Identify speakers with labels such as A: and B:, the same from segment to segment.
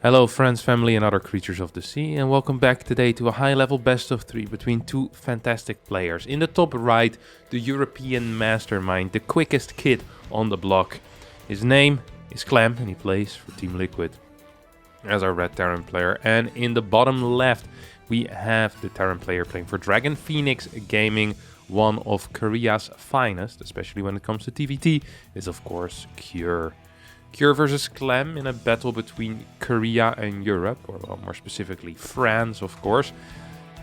A: Hello friends, family and other creatures of the sea, and welcome back today to a high-level best of 3 between two fantastic players. In the top right, the European mastermind, the quickest kid on the block. His name is Clem and he plays for Team Liquid as our red Terran player. And in the bottom left, we have the Terran player playing for Dragon Phoenix Gaming, one of Korea's finest, especially when it comes to TvT, is of course Cure. Cure versus Clem in a battle between Korea and Europe, or well, more specifically France, of course.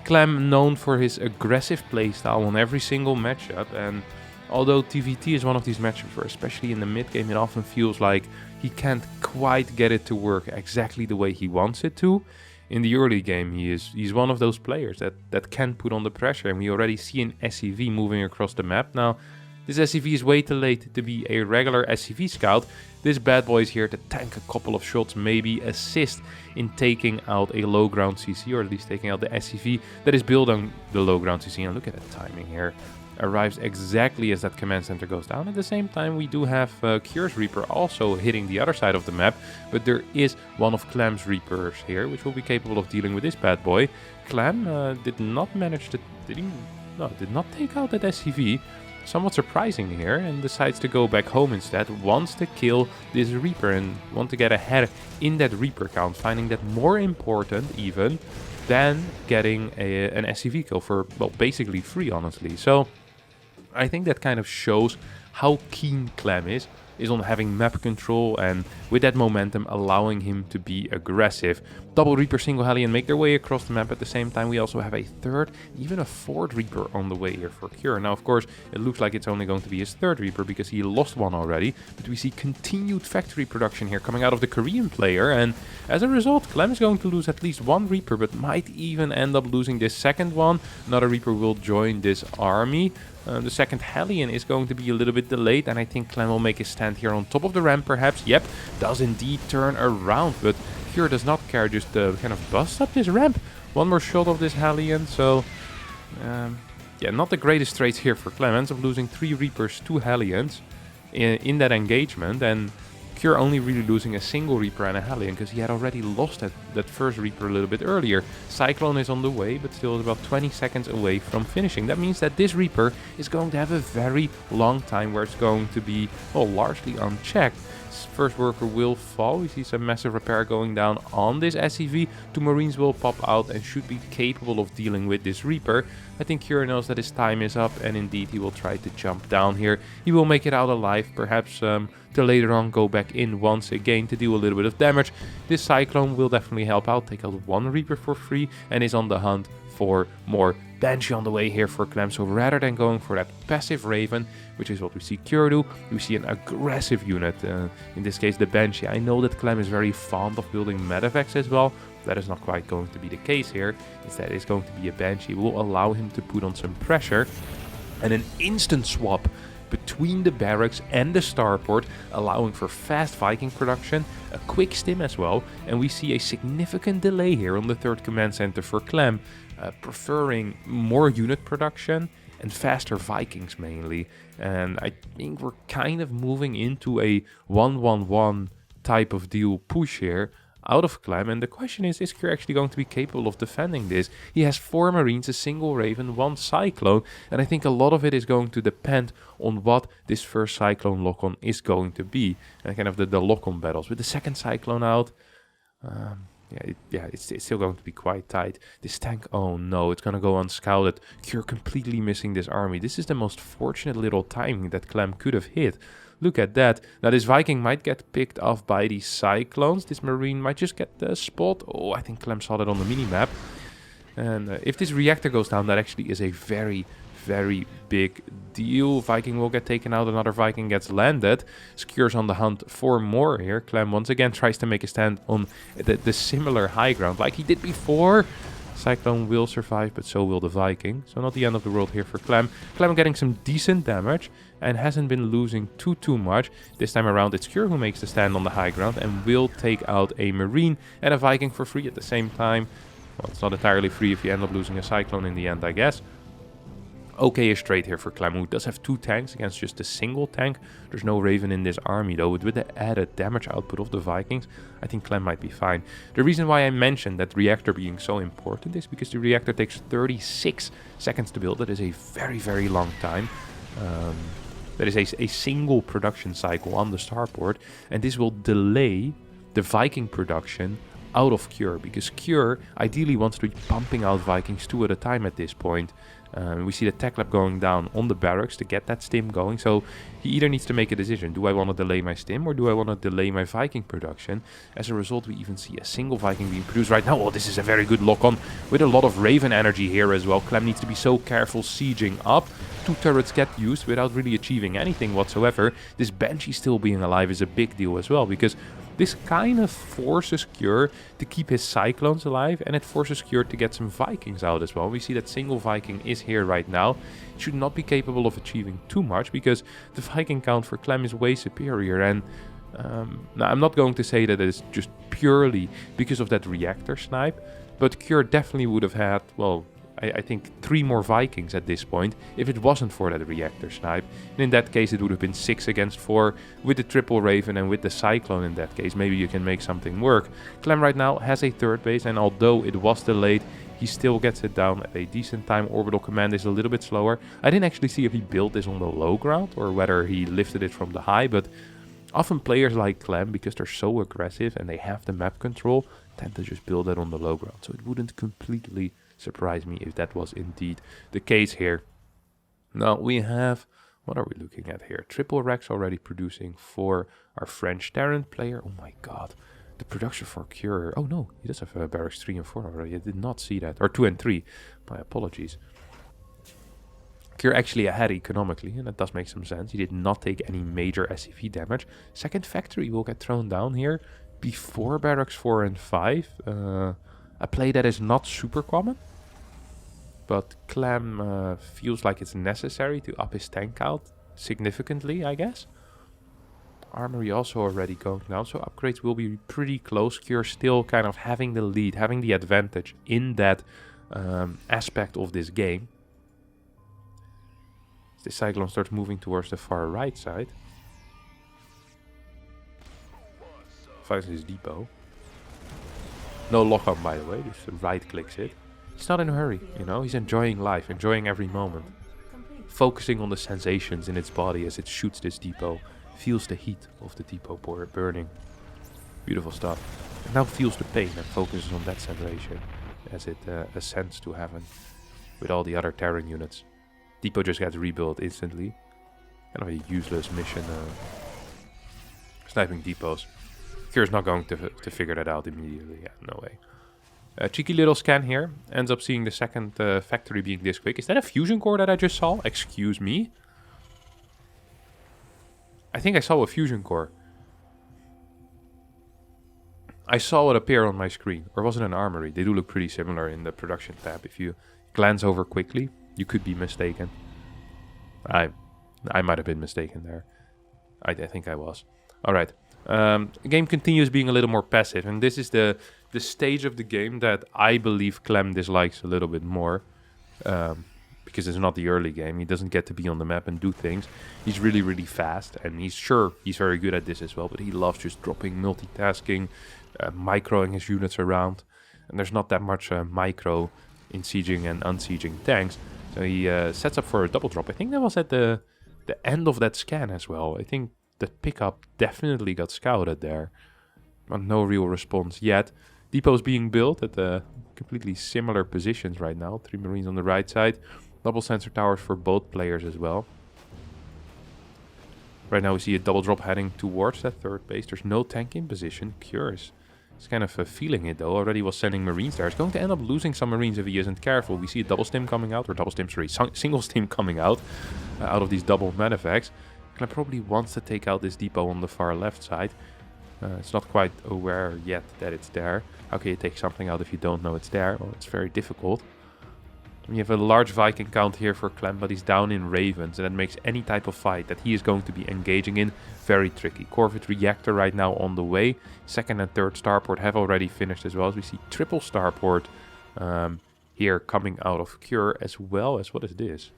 A: Clem known for his aggressive playstyle on every single matchup, and although TvT is one of these matchups where, especially in the mid game, it often feels like he can't quite get it to work exactly the way he wants it to. In the early game, he's one of those players that can put on the pressure, and we already see an SCV moving across the map now. This SCV is way too late to be a regular SCV scout. This bad boy is here to tank a couple of shots, maybe assist in taking out a low ground CC, or at least taking out the SCV that is built on the low ground CC. And look at the timing here. Arrives exactly as that command center goes down. At the same time, we do have Cure's Reaper also hitting the other side of the map, but there is one of Clem's Reapers here, which will be capable of dealing with this bad boy. Clem did not manage to... did not take out that SCV. Somewhat surprising here, and decides to go back home instead. Wants to kill this Reaper and want to get ahead in that Reaper count, finding that more important even than getting an SCV kill for, well, basically free, honestly. So I think that kind of shows how keen Clem is on having map control, and with that momentum allowing him to be aggressive. Double Reaper, single Hellion make their way across the map. At the same time, we also have a third, even a fourth Reaper on the way here for Cure. Now, of course, it looks like it's only going to be his third Reaper because he lost one already, but we see continued factory production here coming out of the Korean player, and as a result, Clem is going to lose at least one Reaper, but might even end up losing this second one. Another Reaper will join this army. The second Hellion is going to be a little bit delayed, and I think Clem will make his stand here on top of the ramp perhaps. Yep, does indeed turn around, but Cure does not care, just kind of busts up this ramp. One more shot of this Hellion, so yeah, not the greatest trades here for Clem. Ends up losing 3 Reapers, 2 Hellions in that engagement, and Cure only really losing a single Reaper and a Hellion because he had already lost that first Reaper a little bit earlier. Cyclone is on the way, but still is about 20 seconds away from finishing. That means that this Reaper is going to have a very long time where it's going to be, well, largely unchecked. First worker will fall. We see some massive repair going down on this SCV. 2 Marines will pop out and should be capable of dealing with this Reaper. I think Cure knows that his time is up, and indeed he will try to jump down here. He will make it out alive, perhaps to later on go back in once again to do a little bit of damage. This Cyclone will definitely help out, take out 1 Reaper for free, and is on the hunt for more. Banshee on the way here for Clem, so rather than going for that passive Raven, which is what we see Cure do, we see an aggressive unit, in this case the Banshee. I know that Clem is very fond of building medevacs as well. That is not quite going to be the case here. Instead, it's going to be a Banshee. It will allow him to put on some pressure, and an instant swap between the barracks and the starport, allowing for fast Viking production, a quick stim as well, and we see a significant delay here on the third command center for Clem, preferring more unit production and faster Vikings mainly. And I think we're kind of moving into a 1-1-1 type of deal push here out of Clem, and the question is Cure actually going to be capable of defending this? He has 4 Marines, a single Raven, 1 Cyclone, and I think a lot of it is going to depend on what this first Cyclone lock-on is going to be, and kind of the lock-on battles. With the second Cyclone out, it's still going to be quite tight. This tank, oh no, it's going to go unscouted. Cure completely missing this army. This is the most fortunate little timing that Clem could have hit. Look at that. Now this Viking might get picked off by these Cyclones. This Marine might just get the spot. Oh, I think Clem saw that on the mini-map. And if this reactor goes down, that actually is a very, very big deal. Viking will get taken out. Another Viking gets landed. Cure's on the hunt for more here. Clem once again tries to make a stand on the similar high ground like he did before. Cyclone will survive, but so will the Viking. So not the end of the world here for Clem. Clem getting some decent damage and hasn't been losing too much. This time around, it's Cure who makes the stand on the high ground and will take out a Marine and a Viking for free at the same time. Well, it's not entirely free if you end up losing a Cyclone in the end, I guess. Okay-ish trade here for Clem, who does have 2 tanks against just a single tank. There's no Raven in this army though, but with the added damage output of the Vikings, I think Clem might be fine. The reason why I mentioned that reactor being so important is because the reactor takes 36 seconds to build. That is a very, very long time. That is a single production cycle on the starport, and this will delay the Viking production out of Cure, because Cure ideally wants to be pumping out Vikings 2 at a time at this point. We see the tech lab going down on the barracks to get that stim going, so he either needs to make a decision. Do I want to delay my stim or do I want to delay my Viking production? As a result, we even see a single Viking being produced right now. Oh, this is a very good lock-on with a lot of Raven energy here as well. Clem needs to be so careful sieging up. 2 turrets get used without really achieving anything whatsoever. This Banshee still being alive is a big deal as well, because this kind of forces Cure to keep his Cyclones alive, and it forces Cure to get some Vikings out as well. We see that single Viking is here right now. It should not be capable of achieving too much, because the Viking count for Clem is way superior. And now I'm not going to say that it's just purely because of that reactor snipe, but Cure definitely would have had, well, I think 3 more Vikings at this point if it wasn't for that reactor snipe. And in that case it would have been 6 against 4 with the triple Raven and with the Cyclone. In that case maybe you can make something work. Clem right now has a 3rd base, and although it was delayed, he still gets it down at a decent time. Orbital command is a little bit slower. I didn't actually see if he built this on the low ground or whether he lifted it from the high, but often players like Clem, because they're so aggressive and they have the map control, tend to just build that on the low ground. So it wouldn't completely surprise me if that was indeed the case here. Now we have, what are we looking at here? Triple Rex already producing for our French Terran player. Oh my god, the production for Cure. Oh no, he does have barracks 3 and 4 already. I did not see that. Or 2 and 3. My apologies. Cure actually ahead economically, and that does make some sense. He did not take any major SCV damage. Second factory will get thrown down here before barracks 4 and 5. A play that is not super common, but Clem feels like it's necessary to up his tank count significantly, I guess. Armory also already going down, so upgrades will be pretty close. Cure still kind of having the lead, having the advantage in that aspect of this game. The Cyclone starts moving towards the far right side. Finds his depot. No lock-on, by the way, just right-clicks it. He's not in a hurry, you know, he's enjoying life, enjoying every moment. Focusing on the sensations in its body as it shoots this depot. Feels the heat of the depot burning. Beautiful stuff. And now feels the pain and focuses on that sensation as it ascends to heaven with all the other Terran units. Depot just gets rebuilt instantly. Kind of a useless mission, sniping depots. Cure's not going to figure that out immediately. Yeah, no way. Cheeky little scan here. Ends up seeing the second factory being this quick. Is that a fusion core that I just saw? Excuse me? I think I saw a fusion core. I saw it appear on my screen. Or was it an armory? They do look pretty similar in the production tab. If you glance over quickly, you could be mistaken. I might have been mistaken there. I think I was. Alright. The game continues being a little more passive, and this is the stage of the game that I believe Clem dislikes a little bit more, because it's not the early game. He doesn't get to be on the map and do things. He's really, really fast, and he's very good at this as well, but he loves just dropping, multitasking, microing his units around, and there's not that much micro in sieging and unsieging tanks, so he sets up for a double drop. I think that was at the end of that scan as well. I think the pickup definitely got scouted there, but no real response yet. Depots being built at completely similar positions right now. 3 Marines on the right side. Double sensor towers for both players as well. Right now we see a double drop heading towards that third base. There's no tank in position. Curious. He's kind of feeling it though. Already was sending Marines there. He's going to end up losing some Marines if he isn't careful. We see a double stim coming out, or single stim coming out of these double medevacs. Clem probably wants to take out this depot on the far left side. It's not quite aware yet that it's there. How can you take something out if you don't know it's there? Well, it's very difficult. We have a large Viking count here for Clem, but he's down in Ravens, and that makes any type of fight that he is going to be engaging in very tricky. Corvette Reactor right now on the way. Second and third starport have already finished as well, as we see triple starport here coming out of Cure, as well as, what is this?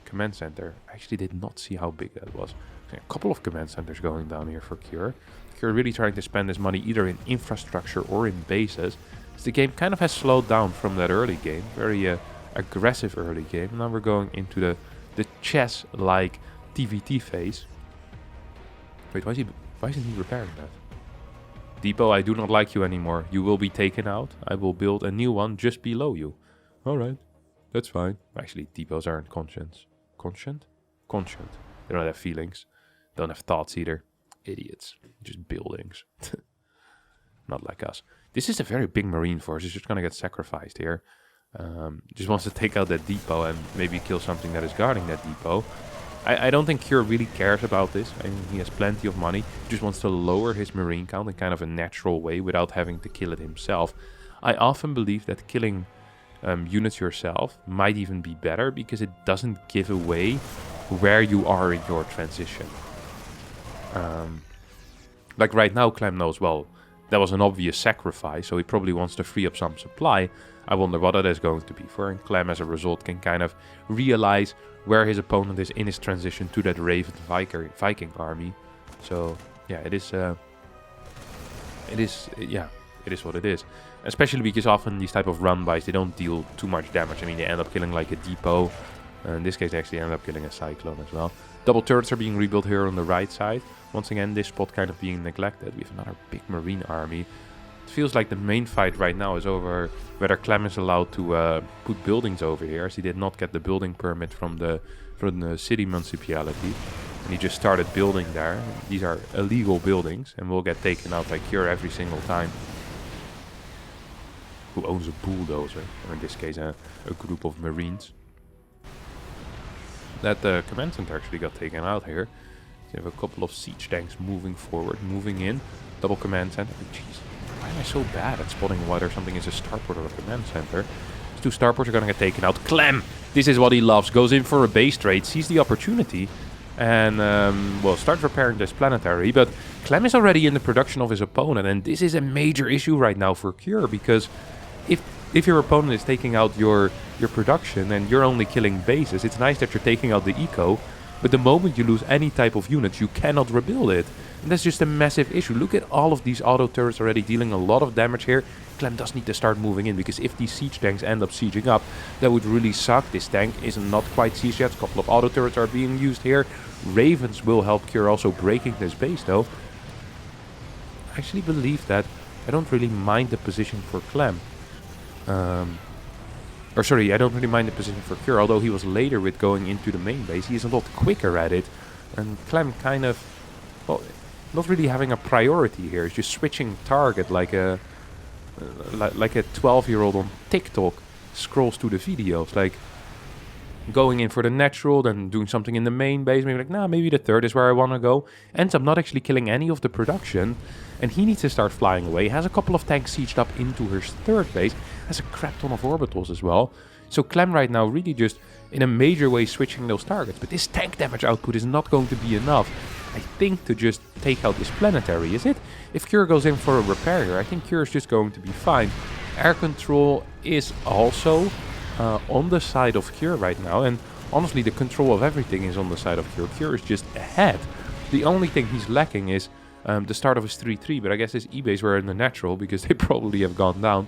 A: command center. I actually did not see how big that was. A couple of command centers going down here for Cure. Cure really trying to spend his money either in infrastructure or in bases. So the game kind of has slowed down from that early game. Very aggressive early game. Now we're going into the chess-like TvT phase. Wait, why isn't he repairing that? Depot, I do not like you anymore. You will be taken out. I will build a new one just below you. Alright, that's fine. Actually, depots aren't conscious. Conscient? Conscient. They don't have feelings. Don't have thoughts either. Idiots. Just buildings. Not like us. This is a very big marine force. It's just gonna get sacrificed here. Just wants to take out that depot and maybe kill something that is guarding that depot. I don't think Cure really cares about this. I mean, he has plenty of money. He just wants to lower his marine count in kind of a natural way without having to kill it himself. I often believe that killing units yourself might even be better because it doesn't give away where you are in your transition. Like right now, Clem knows, well, that was an obvious sacrifice, so he probably wants to free up some supply. I wonder what that is going to be for, and Clem as a result can kind of realize where his opponent is in his transition to that Raven Viking army. So yeah, it is what it is. Especially because often these type of run-bys, they don't deal too much damage. I mean, they end up killing like a depot. In this case, they actually end up killing a cyclone as well. Double turrets are being rebuilt here on the right side. Once again, this spot kind of being neglected. We have another big marine army. It feels like the main fight right now is over whether Clem is allowed to put buildings over here, as he did not get the building permit from the city municipality. And he just started building there. These are illegal buildings and will get taken out by Cure every single time. Who owns a bulldozer, or in this case a group of marines. That command center actually got taken out here. So you have a couple of siege tanks moving forward, moving in. Double command center. Jeez, why am I so bad at spotting whether something is a starport or a command center? These two starports are going to get taken out. Clem! This is what he loves. Goes in for a base trade, sees the opportunity. And, well, starts repairing this planetary. But Clem is already in the production of his opponent. And this is a major issue right now for Cure. Because if your opponent is taking out your production and you're only killing bases, it's nice that you're taking out the eco. But the moment you lose any type of units, you cannot rebuild it. And that's just a massive issue. Look at all of these auto turrets already dealing a lot of damage here. Clem does need to start moving in, because if these siege tanks end up sieging up, that would really suck. This tank is not quite sieged yet. A couple of auto turrets are being used here. Ravens will help Cure also breaking this base though. I actually believe that I don't really mind the position for Clem. Or sorry, I don't really mind the position for Cure, although he was later with going into the main base. He is a lot quicker at it. And Clem kind of, well, not really having a priority here. He's just switching target like a 12-year-old on TikTok scrolls through the videos. Like, going in for the natural, then doing something in the main base. Maybe like, nah, maybe the third is where I want to go. Ends up not actually killing any of the production. And he needs to start flying away. Has a couple of tanks sieged up into his third base. Has a crap ton of orbitals as well. So Clem right now really just in a major way switching those targets. But this tank damage output is not going to be enough, I think, to just take out this planetary, is it? If Cure goes in for a repair here, I think Cure is just going to be fine. Air control is also on the side of Cure right now. And honestly, the control of everything is on the side of Cure. Cure is just ahead. The only thing he's lacking is the start of his 3-3, but I guess his E-base were in the natural because they probably have gone down.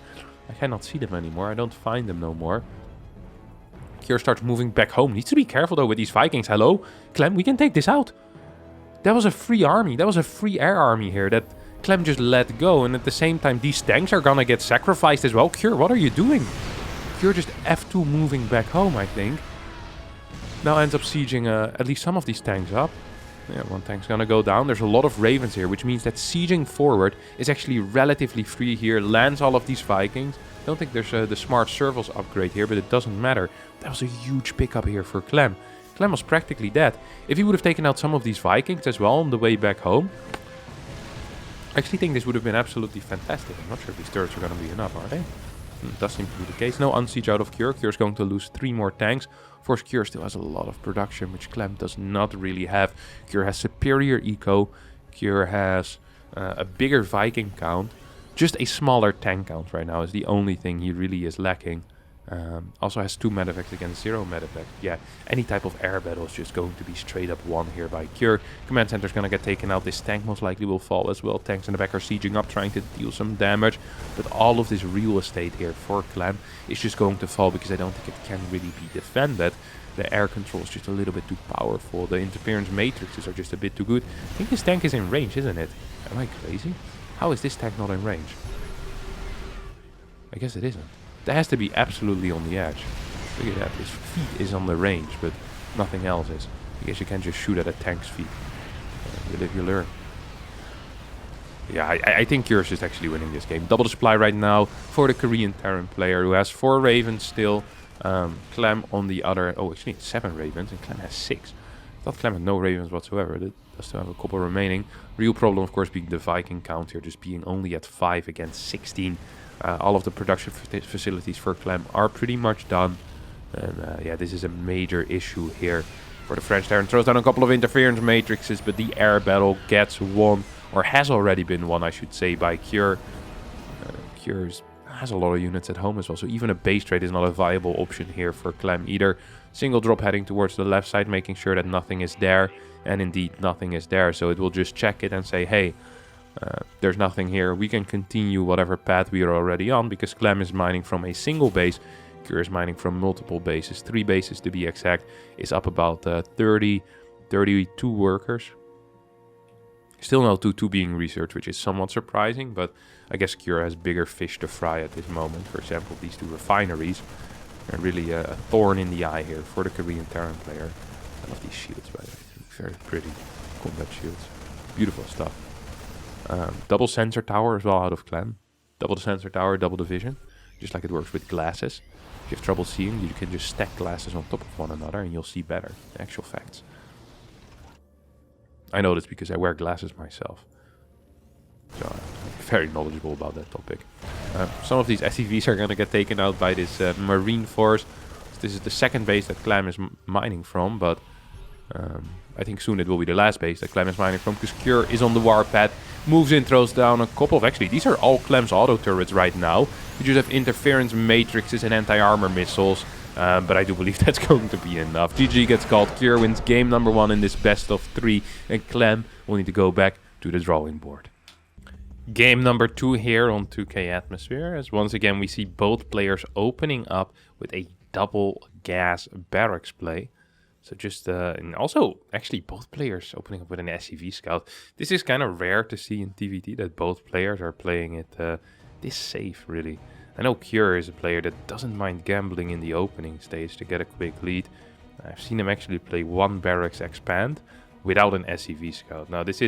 A: I cannot see them anymore. I don't find them no more. Cure starts moving back home. Needs to be careful though with these Vikings. Hello? Clem, we can take this out. That was a free army. That was a free air army here that Clem just let go. And at the same time, these tanks are gonna get sacrificed as well. Cure, what are you doing? Cure just F2 moving back home, I think. Now ends up sieging at least some of these tanks up. Yeah, one tank's gonna go down. There's a lot of Ravens here, which means that sieging forward is actually relatively free here. Lands all of these Vikings. Don't think there's the smart servals upgrade here, but it doesn't matter. That was a huge pickup here for Clem. Clem was practically dead. If he would have taken out some of these Vikings as well on the way back home, I actually think this would have been absolutely fantastic. I'm not sure if these turrets are going to be enough, are they? It does seem to be the case. No unsiege out of Cure. Cure's going to lose 3 more tanks. Of course, Cure still has a lot of production, which Clem does not really have. Cure has superior eco. Cure has a bigger Viking count. Just a smaller tank count right now is the only thing he really is lacking. Also has 2 medevacts against 0 medevac. Yeah, any type of air battle is just going to be straight up won here by Cure. Command center is going to get taken out. This tank most likely will fall as well. Tanks in the back are sieging up, trying to deal some damage. But all of this real estate here for Clem is just going to fall because I don't think it can really be defended. The air control is just a little bit too powerful. The interference matrices are just a bit too good. I think this tank is in range, isn't it? Am I crazy? How is this tank not in range? I guess it isn't. That has to be absolutely on the edge. Look at that. His feet is on the range, but nothing else is. I guess you can't just shoot at a tank's feet. You live, you learn. Yeah, I think Curious is actually winning this game. Double the supply right now for the Korean Terran player who has 4 Ravens still. Clem on the other... Oh, actually it's 7 Ravens and Clem has 6. I thought Clem had no Ravens whatsoever. That does still have a couple remaining. Real problem, of course, being the Viking count here. Just being only at 5 against 16. All of the production facilities for Clem are pretty much done. And yeah, this is a major issue here for the French Terran. Throws down a couple of interference matrices, but the air battle gets won, or has already been won, I should say, by Cure. Cure has a lot of units at home as well, so even a base trade is not a viable option here for Clem either. Single drop heading towards the left side, making sure that nothing is there, and indeed nothing is there, so it will just check it and say, hey, there's nothing here, we can continue whatever path we are already on, because Clem is mining from a single base, Cure is mining from multiple bases, 3 bases to be exact, is up about 32 workers. Still no 2-2 being researched, which is somewhat surprising, but I guess Cure has bigger fish to fry at this moment. For example, these 2 refineries are really a thorn in the eye here for the Korean Terran player. I love these shields, by the way. Very pretty combat shields. Beautiful stuff. Double sensor tower as well out of Clem. Double the sensor tower, double the vision. Just like it works with glasses. If you have trouble seeing, you can just stack glasses on top of one another and you'll see better. Actual facts. I know this because I wear glasses myself. So I'm very knowledgeable about that topic. Some of these SCVs are going to get taken out by this Marine Force. So this is the second base that Clem is mining from, but I think soon it will be the last base that Clem is mining from, because Cure is on the warpath, moves in, throws down a couple of... Actually, these are all Clem's auto turrets right now. You just have interference matrices and anti-armor missiles. But I do believe that's going to be enough. GG gets called. Cure wins game number 1 in this best of 3. And Clem will need to go back to the drawing board. Game number 2 here on 2K Atmosphere. As once again we see both players opening up with a double gas barracks play. So just, and also actually both players opening up with an SCV scout. This is kind of rare to see in TvT, that both players are playing it this safe, really. I know Cure is a player that doesn't mind gambling in the opening stage to get a quick lead. I've seen him actually play 1 barracks expand without an SCV scout. Now this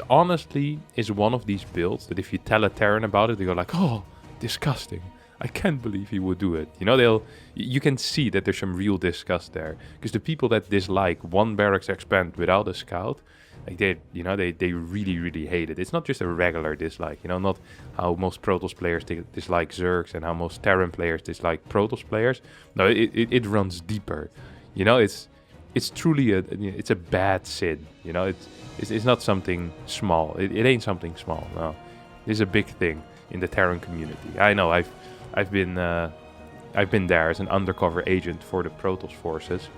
A: honestly is one of these builds that if you tell a Terran about it, they go like, oh, disgusting. I can't believe he would do it. You know, you can see that there's some real disgust there. Because the people that dislike 1 barracks expand without a scout, like they really, really hate it. It's not just a regular dislike, you know, not how most Protoss players dislike Zergs and how most Terran players dislike Protoss players. No, it runs deeper. You know, it's truly it's a bad sin. You know, it's not something small. It ain't something small. No, it's a big thing in the Terran community. I know. I've been there as an undercover agent for the Protoss forces.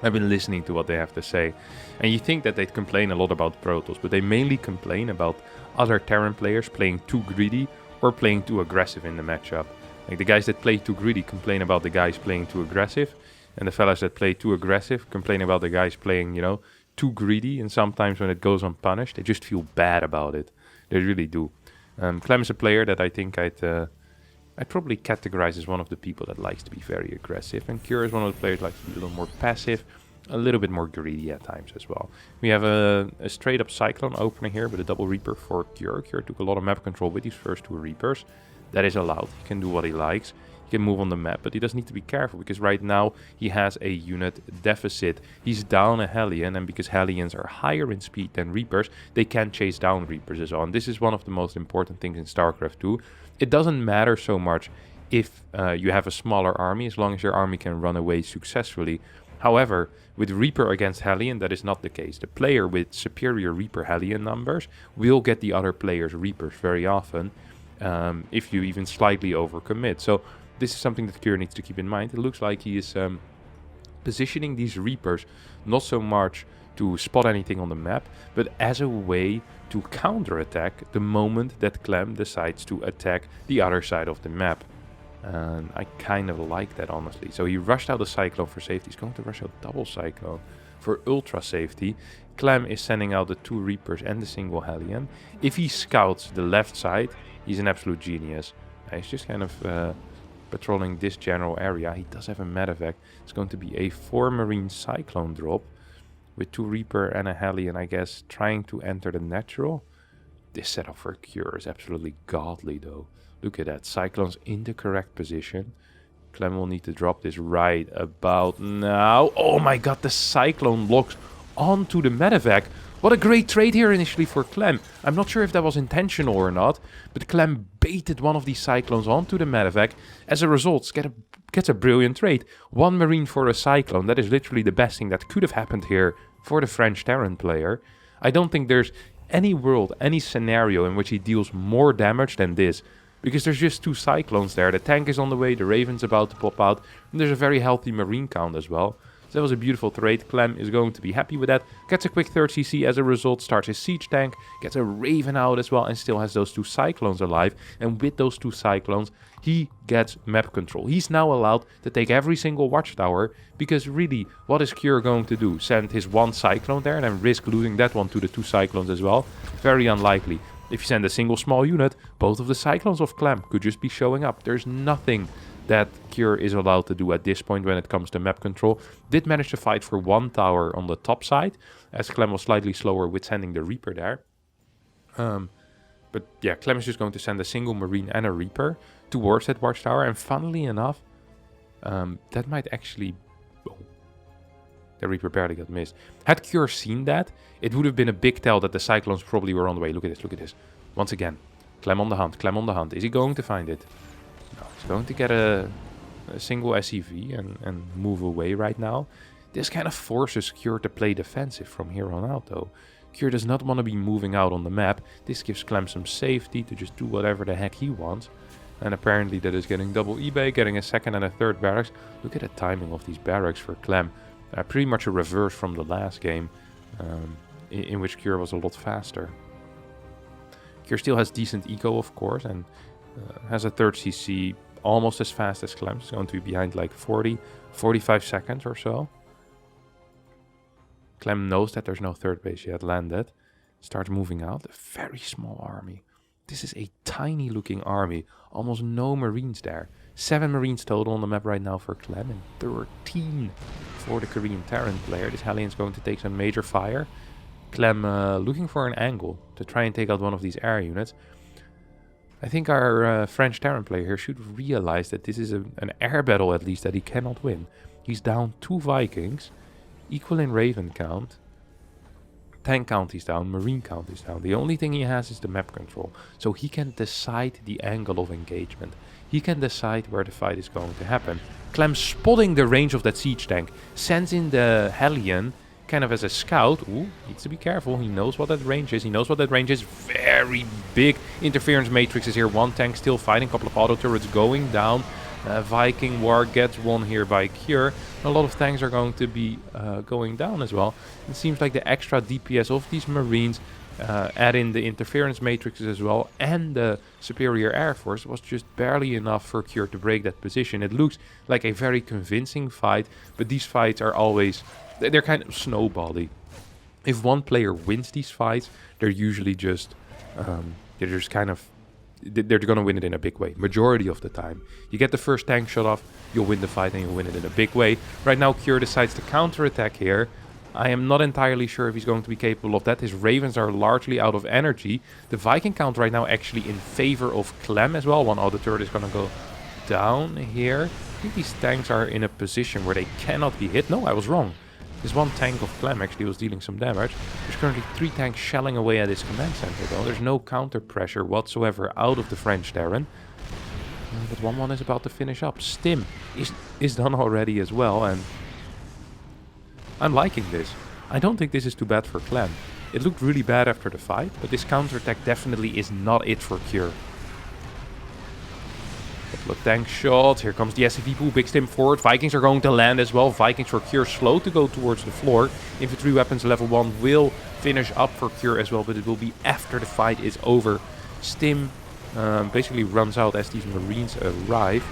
A: I've been listening to what they have to say. And you think that they'd complain a lot about Protoss, but they mainly complain about other Terran players playing too greedy or playing too aggressive in the matchup. Like the guys that play too greedy complain about the guys playing too aggressive, and the fellas that play too aggressive complain about the guys playing, you know, too greedy, and sometimes when it goes unpunished, they just feel bad about it. They really do. Clem is a player that I think I'd probably categorize as one of the people that likes to be very aggressive, and Cure is one of the players that likes to be a little more passive, a little bit more greedy at times as well. We have a straight up Cyclone opening here with a double Reaper for Cure. Cure took a lot of map control with these first 2 Reapers. That is allowed. He can do what he likes. He can move on the map, but he does need to be careful because right now he has a unit deficit. He's down a Hellion, and because Hellions are higher in speed than Reapers, they can chase down Reapers as well. And this is one of the most important things in StarCraft 2. It doesn't matter so much if you have a smaller army, as long as your army can run away successfully. However, with Reaper against Hellion, that is not the case. The player with superior Reaper Hellion numbers will get the other player's Reapers very often, if you even slightly overcommit. So this is something that Kjör needs to keep in mind. It looks like he is positioning these Reapers not so much to spot anything on the map, but as a way to counterattack the moment that Clem decides to attack the other side of the map. And I kind of like that, honestly. So he rushed out a Cyclone for safety. He's going to rush out double Cyclone for ultra safety. Clem is sending out the 2 Reapers and the single Hellion. If he scouts the left side, he's an absolute genius. He's just kind of patrolling this general area. He does have a medevac. It's going to be a 4 Marine Cyclone drop with 2 Reaper and a Hellion, I guess, trying to enter the natural. This setup for Kjör is absolutely godly, though. Look at that. Cyclones in the correct position. Clem will need to drop this right about now. Oh my god, the Cyclone locks onto the medevac. What a great trade here initially for Clem. I'm not sure if that was intentional or not, but Clem baited one of these Cyclones onto the medevac. As a result, gets a brilliant trade. 1 Marine for a Cyclone. That is literally the best thing that could have happened here for the French Terran player. I don't think there's any world, any scenario in which he deals more damage than this. Because there's just 2 Cyclones there. The tank is on the way, the Raven's about to pop out. And there's a very healthy Marine count as well. So that was a beautiful trade. Clem is going to be happy with that. Gets a quick 3rd CC as a result. Starts his siege tank. Gets a Raven out as well. And still has those 2 Cyclones alive. And with those 2 Cyclones, he gets map control. He's now allowed to take every single watchtower. Because really, what is Kjör going to do? Send his 1 Cyclone there and then risk losing that one to the 2 Cyclones as well? Very unlikely. If you send a single small unit, both of the Cyclones of Clem could just be showing up. There's nothing that Kjör is allowed to do at this point when it comes to map control. Did manage to fight for 1 tower on the top side, as Clem was slightly slower with sending the Reaper there. But yeah, Clem is just going to send a single Marine and a Reaper towards that watchtower. And funnily enough, that might actually... Oh, the Reaper barely got missed. Had Kjör seen that, it would have been a big tell that the Cyclones probably were on the way. Look at this, look at this. Once again, Clem on the hunt, Clem on the hunt. Is he going to find it? No, he's going to get a single SCV and move away right now. This kind of forces Kjör to play defensive from here on out, though. Kjör does not want to be moving out on the map. This gives Clem some safety to just do whatever the heck he wants. And apparently that is getting double eBay, getting a 2nd and a 3rd barracks. Look at the timing of these barracks for Clem. Pretty much a reverse from the last game, in which Kjör was a lot faster. Kjör still has decent eco, of course, and has a 3rd CC almost as fast as Clem. He's going to be behind like 45 seconds or so. Clem knows that there's no 3rd base yet landed. Starts moving out. A very small army. This is a tiny looking army. Almost no Marines there. 7 Marines total on the map right now for Clem and 13 for the Korean Terran player. This Hellion's going to take some major fire. Clem looking for an angle to try and take out one of these air units. I think our French Terran player here should realize that this is an air battle at least that he cannot win. He's down 2 Vikings, equal in Raven count. Tank count is down, Marine count is down. The only thing he has is the map control. So he can decide the angle of engagement. He can decide where the fight is going to happen. Clem spotting the range of that siege tank. Sends in the Hellion kind of as a scout. Ooh, needs to be careful. He knows what that range is. He knows what that range is. Very big interference matrix is here. 1 tank still fighting. A couple of auto turrets going down. Viking War gets won here by Kjör. A lot of tanks are going to be going down as well. It seems like the extra DPS of these Marines, add in the interference matrices as well, and the superior air force was just barely enough for Kjör to break that position. It looks like a very convincing fight, but these fights are always, they're kind of snowbally. If one player wins these fights, they're usually just, they're going to win it in a big way, majority of the time. You get the first tank shot off, you'll win the fight and you'll win it in a big way. Right now Kjör decides to counterattack here. I am not entirely sure if he's going to be capable of that. His Ravens are largely out of energy. The Viking count right now actually in favor of Clem as well. 1 auto turret is going to go down here. I think these tanks are in a position where they cannot be hit. No, I was wrong. This 1 tank of Clem actually was dealing some damage. There's currently 3 tanks shelling away at his command center though. There's no counter pressure whatsoever out of the French Terran. But 1-1 is about to finish up. Stim is done already as well, and I'm liking this. I don't think this is too bad for Clem. It looked really bad after the fight, but this counterattack definitely is not it for Kjör. Couple of tank shots. Here comes the SCV pool. Big stim forward. Vikings are going to land as well. Vikings for Cure slow to go towards the floor. Infantry weapons level 1 will finish up for Cure as well, but it will be after the fight is over. Stim basically runs out as these Marines arrive.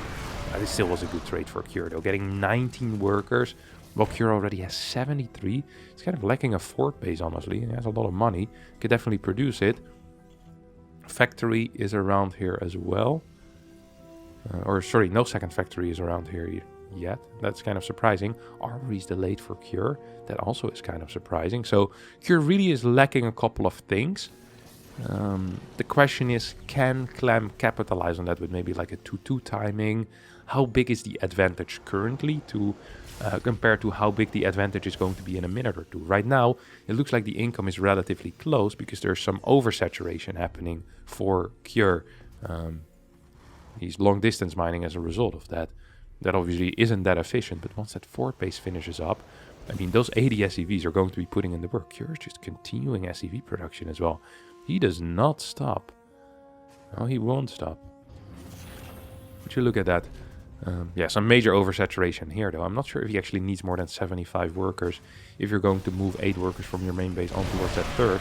A: This still was a good trade for Cure though, getting 19 workers, while Cure already has 73. It's kind of lacking a fort base, honestly. He has a lot of money, could definitely produce it. Factory is around here as well. Or sorry, no second factory is around here yet. That's kind of surprising. Armory is delayed for Cure. That also is kind of surprising. So Cure really is lacking a couple of things. The question is, can Clem capitalize on that with maybe like a 2-2 timing? How big is the advantage currently to compared to how big the advantage is going to be in a minute or two? Right now, it looks like the income is relatively close because there's some oversaturation happening for Cure. He's long distance mining as a result of that. That obviously isn't that efficient, but once that fort base finishes up, I mean, those 80 SCVs are going to be putting in the work. Cure is just continuing SCV production as well. He does not stop. No, he won't stop. Would you look at that? Yeah, some major oversaturation here, though. I'm not sure if he actually needs more than 75 workers if you're going to move 8 workers from your main base on towards that third.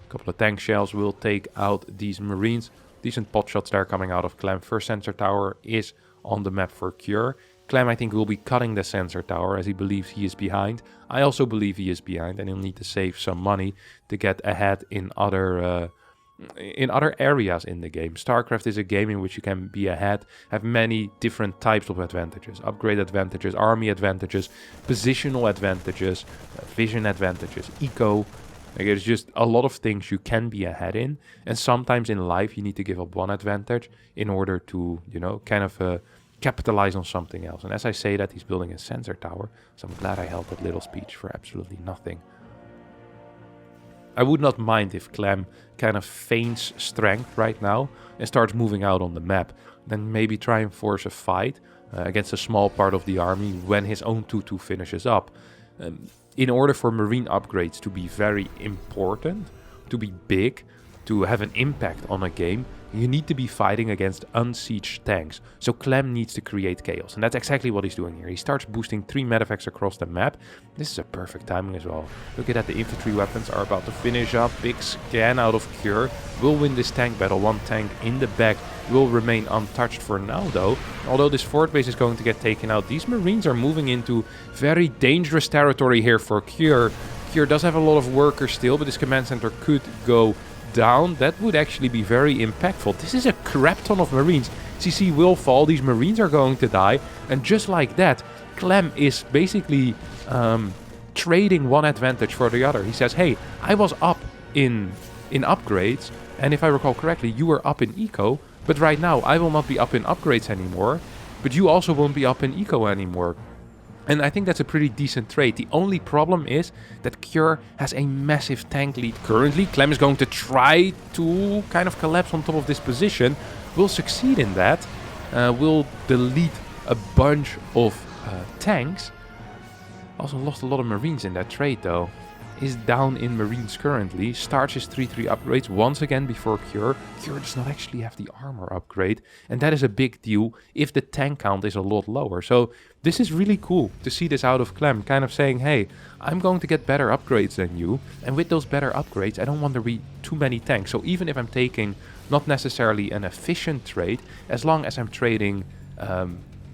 A: A couple of tank shells will take out these Marines. Decent pot shots there coming out of Clem. First sensor tower is on the map for Cure. Clem, I think, will be cutting the sensor tower as he believes he is behind. I also believe he is behind, and he'll need to save some money to get ahead in other areas in the game. StarCraft is a game in which you can be ahead, have many different types of advantages. Upgrade advantages, army advantages, positional advantages, vision advantages, eco. Like, there's just a lot of things you can be ahead in, and sometimes in life you need to give up one advantage in order to, you know, kind of capitalize on something else. And as I say that, he's building a sensor tower, so I'm glad I held that little speech for absolutely nothing. I would not mind if Clem kind of feigns strength right now and starts moving out on the map. Then maybe try and force a fight against a small part of the army when his own 2-2 finishes up. In order for marine upgrades to be very important, to be big, to have an impact on a game, you need to be fighting against unsieged tanks. So Clem needs to create chaos, and that's exactly what he's doing here. He starts boosting 3 medevacs across the map. This is a perfect timing as well. Look at that, the infantry weapons are about to finish up. Big scan out of Cure. Will win this tank battle. 1 tank in the back will remain untouched for now, though. Although this fort base is going to get taken out, these Marines are moving into very dangerous territory here for Cure. Cure does have a lot of workers still, but his command center could go down. That would actually be very impactful. This is a crap ton of Marines. CC will fall. These Marines are going to die. And just like that, Clem is basically trading one advantage for the other. He says, hey, I was up in upgrades, and if I recall correctly, you were up in eco, but right now I will not be up in upgrades anymore, but you also won't be up in eco anymore. And I think that's a pretty decent trade. The only problem is that Cure has a massive tank lead currently. Clem is going to try to kind of collapse on top of this position. Will succeed in that. Will delete a bunch of tanks. Also lost a lot of Marines in that trade though. Is down in Marines currently. Starts his 3-3 upgrades once again before Cure. Cure does not actually have the armor upgrade. And that is a big deal if the tank count is a lot lower. So this is really cool to see this out of Clem. Kind of saying, hey, I'm going to get better upgrades than you. And with those better upgrades, I don't want there to be too many tanks. So even if I'm taking not necessarily an efficient trade, as long as I'm trading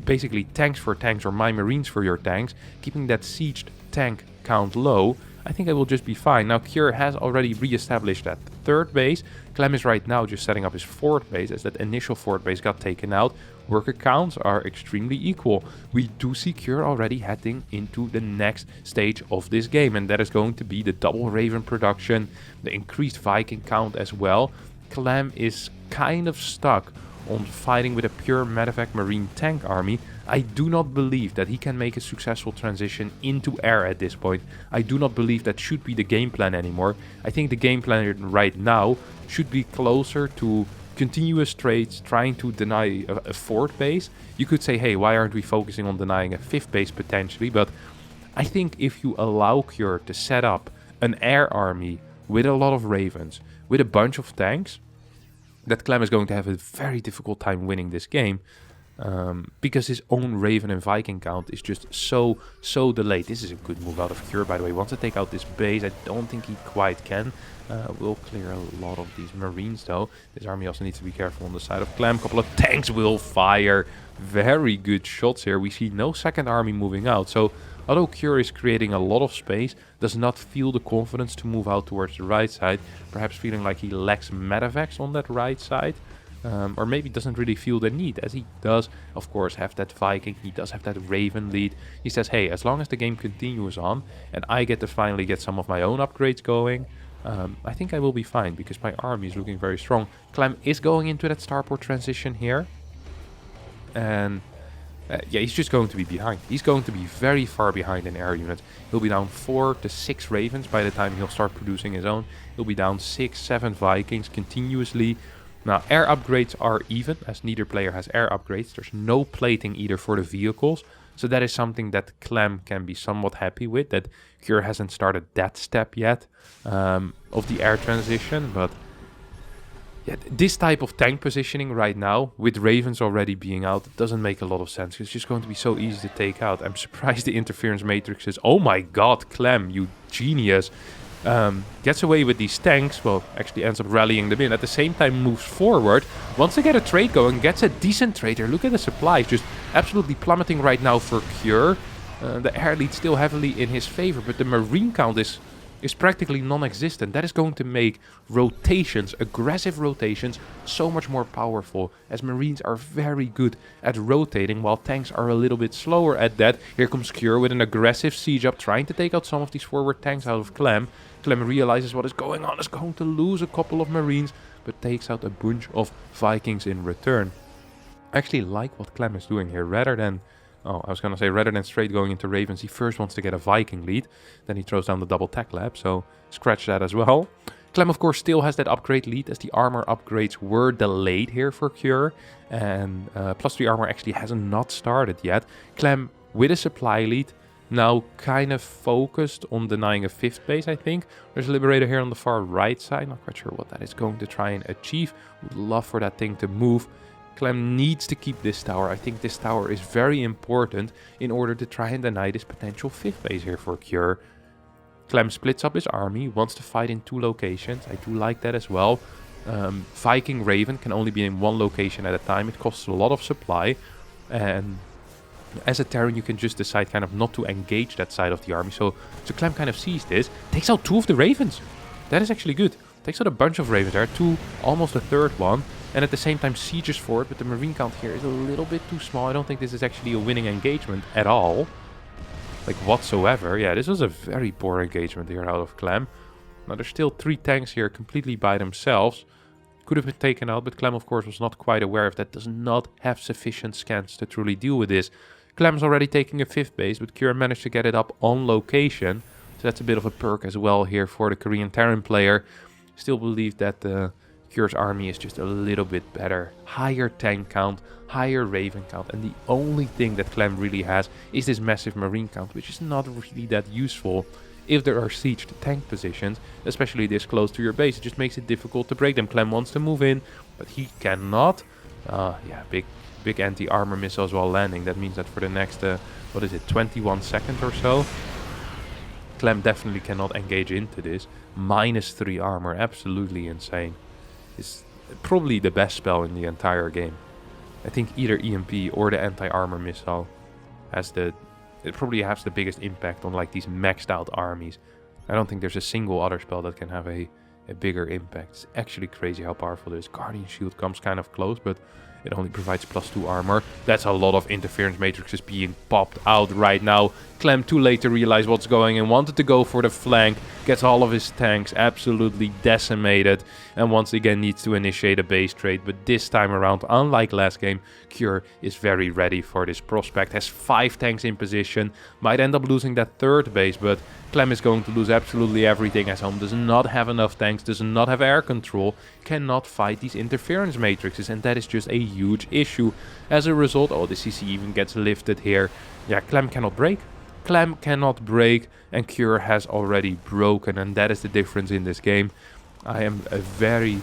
A: basically tanks for tanks or my Marines for your tanks, keeping that sieged tank count low, I think I will just be fine. Now, Cure has already re-established that third base. Clem is right now just setting up his fourth base as that initial fourth base got taken out. Worker counts are extremely equal. We do see Cure already heading into the next stage of this game, and that is going to be the double Raven production, the increased Viking count as well. Clem is kind of stuck on fighting with a pure medevac marine tank army. I do not believe that he can make a successful transition into air at this point. I do not believe that should be the game plan anymore. I think the game plan right now should be closer to continuous trades, trying to deny a fourth base. You could say, hey, why aren't we focusing on denying a fifth base potentially? But I think if you allow Cure to set up an air army with a lot of Ravens, with a bunch of tanks, that Clem is going to have a very difficult time winning this game. Because his own Raven and Viking count is just so delayed. This is a good move out of Cure, by the way. Wants to take out this base. I don't think he quite can. Will clear a lot of these Marines, though. This army also needs to be careful on the side of Clem. A couple of tanks will fire. Very good shots here. We see no second army moving out. So, although Cure is creating a lot of space, does not feel the confidence to move out towards the right side. Perhaps feeling like he lacks medevacs on that right side. Or maybe doesn't really feel the need, as he does, of course, have that Viking. He does have that Raven lead. He says, hey, as long as the game continues on and I get to finally get some of my own upgrades going, I think I will be fine, because my army is looking very strong. Clem is going into that starport transition here. And yeah, he's just going to be behind. He's going to be very far behind in air units. He'll be down 4 to 6 Ravens by the time he'll start producing his own. He'll be down 6, 7 Vikings continuously. Now, air upgrades are even, as neither player has air upgrades. There's no plating either for the vehicles. So that is something that Clem can be somewhat happy with, that Cure hasn't started that step yet of the air transition. But yeah, this type of tank positioning right now, with Ravens already being out, doesn't make a lot of sense. It's just going to be so easy to take out. I'm surprised the interference matrix is, oh my god, Clem, you genius. Gets away with these tanks, well, actually ends up rallying them in, at the same time moves forward, wants to get a trade going, gets a decent trade here. Look at the supplies, just absolutely plummeting right now for Cure. The air lead still heavily in his favor, but the Marine count is practically non-existent. That is going to make rotations, aggressive rotations, so much more powerful, as Marines are very good at rotating, while tanks are a little bit slower at that. Here comes Cure with an aggressive siege up, trying to take out some of these forward tanks out of Clem. Clem realizes what is going on, is going to lose a couple of Marines, but takes out a bunch of Vikings in return. I actually like what Clem is doing here, rather than... Oh, I was going to say, rather than straight going into Ravens, he first wants to get a Viking lead. Then he throws down the double tech lab, so scratch that as well. Clem, of course, still has that upgrade lead, as the armor upgrades were delayed here for Cure. And +3 armor actually hasn't not started yet. Clem, with a supply lead, now kind of focused on denying a 5th base, I think. There's a Liberator here on the far right side. Not quite sure what that is going to try and achieve. Would love for that thing to move. Clem needs to keep this tower. I think this tower is very important in order to try and deny this potential 5th base here for Cure. Clem splits up his army, wants to fight in 2 locations. I do like that as well. Viking Raven can only be in 1 location at a time. It costs a lot of supply. And as a Terran, you can just decide kind of not to engage that side of the army. So Clem kind of sees this. Takes out 2 of the Ravens. That is actually good. Takes out a bunch of Ravens there. 2, almost a 3rd one. And at the same time sieges forward, but the Marine count here is a little bit too small. I don't think this is actually a winning engagement at all. Like, whatsoever. Yeah, this was a very poor engagement here out of Clem. Now, there's still 3 tanks here completely by themselves. Could have been taken out, but Clem, of course, was not quite aware of that. Does not have sufficient scans to truly deal with this. Clem's already taking a 5th base, but Cure managed to get it up on location. So that's a bit of a perk as well here for the Korean Terran player. Still believe that the Cure's army is just a little bit better. Higher tank count, higher Raven count, and the only thing that Clem really has is this massive Marine count, which is not really that useful if there are sieged tank positions, especially this close to your base. It just makes it difficult to break them. Clem wants to move in, but he cannot. Yeah, big anti-armor missiles while landing. That means that for the next, 21 seconds or so, Clem definitely cannot engage into this. -3 armor, absolutely insane. Is probably the best spell in the entire game. I think either EMP or the anti-armor missile has it probably has the biggest impact on like these maxed out armies. I don't think there's a single other spell that can have a bigger impact. It's actually crazy how powerful it is. Guardian Shield comes kind of close, but it only provides +2 armor. That's a lot of interference matrices being popped out right now. Clem, too late to realize what's going on, wanted to go for the flank, gets all of his tanks absolutely decimated, and once again needs to initiate a base trade. But this time around, unlike last game, Cure is very ready for this prospect. Has 5 tanks in position, might end up losing that 3rd base, but Clem is going to lose absolutely everything as home. Does not have enough tanks, does not have air control, cannot fight these interference matrices, and that is just a huge issue. As a result, oh, the CC even gets lifted here. Yeah, Clem cannot break. Clem cannot break, and Cure has already broken, and that is the difference in this game. I am very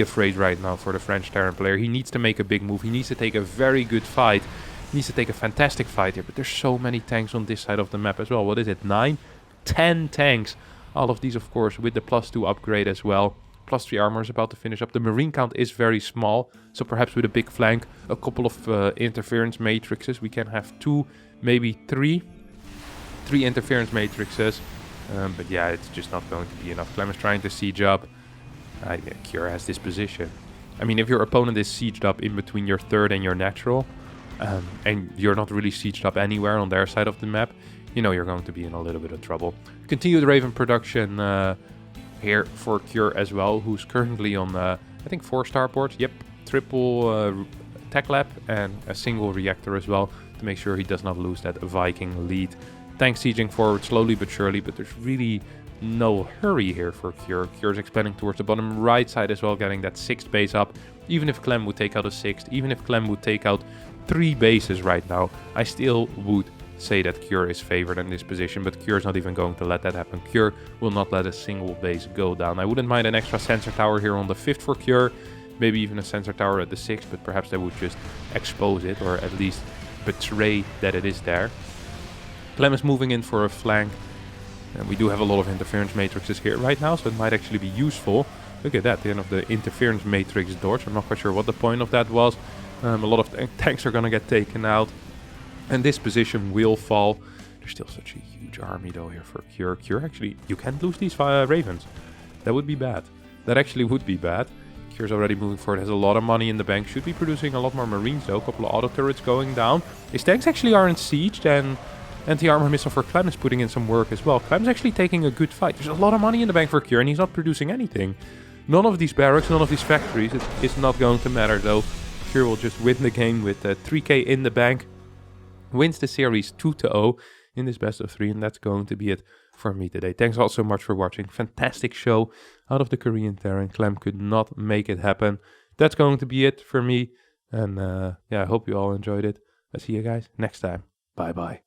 A: afraid right now for the French Terran player. He needs to make a big move. He needs to take a very good fight. He needs to take a fantastic fight here. But there's so many tanks on this side of the map as well. What is it? 9? 10 tanks. All of these, of course, with the +2 upgrade as well. +3 armor is about to finish up. The marine count is very small. So perhaps with a big flank, a couple of interference matrices. We can have 2, maybe 3 interference matrices. But yeah, it's just not going to be enough. Clem is trying to siege up. Cure has this position. I mean, if your opponent is sieged up in between your third and your natural, and you're not really sieged up anywhere on their side of the map, you know you're going to be in a little bit of trouble. Continued Raven production here for Cure as well, who's currently on, I think, 4 starports. Yep, triple tech lab and a single reactor as well to make sure he does not lose that Viking lead. Tanks sieging forward slowly but surely, but there's really no hurry here for Cure. Cure's expanding towards the bottom right side as well, getting that 6th base up. Even if Clem would take out a 6th, even if Clem would take out 3 bases right now, I still would say that Cure is favored in this position, but Cure's not even going to let that happen. Cure will not let a single base go down. I wouldn't mind an extra sensor tower here on the 5th for Cure, maybe even a sensor tower at the 6th, but perhaps they would just expose it or at least betray that it is there. Clem is moving in for a flank, and we do have a lot of interference matrices here right now, so it might actually be useful. Look at that, the end of the interference matrix doors. I'm not quite sure what the point of that was. A lot of tanks are going to get taken out, and this position will fall. There's still such a huge army though here for Cure. Cure actually, you can't lose these ravens. That would be bad. That actually would be bad. Cure's already moving forward, has a lot of money in the bank. Should be producing a lot more marines though. A couple of auto turrets going down. His tanks actually aren't sieged, and anti-armor missile for Clem is putting in some work as well. Clem's actually taking a good fight. There's a lot of money in the bank for Cure, and he's not producing anything. None of these barracks, none of these factories. It is not going to matter though. Cure will just win the game with 3k in the bank. Wins the series 2-0 in this best of 3, and that's going to be it for me today. Thanks all so much for watching. Fantastic show out of the Korean Terran. Clem could not make it happen. That's going to be it for me, and yeah, I hope you all enjoyed it. I'll see you guys next time. Bye bye.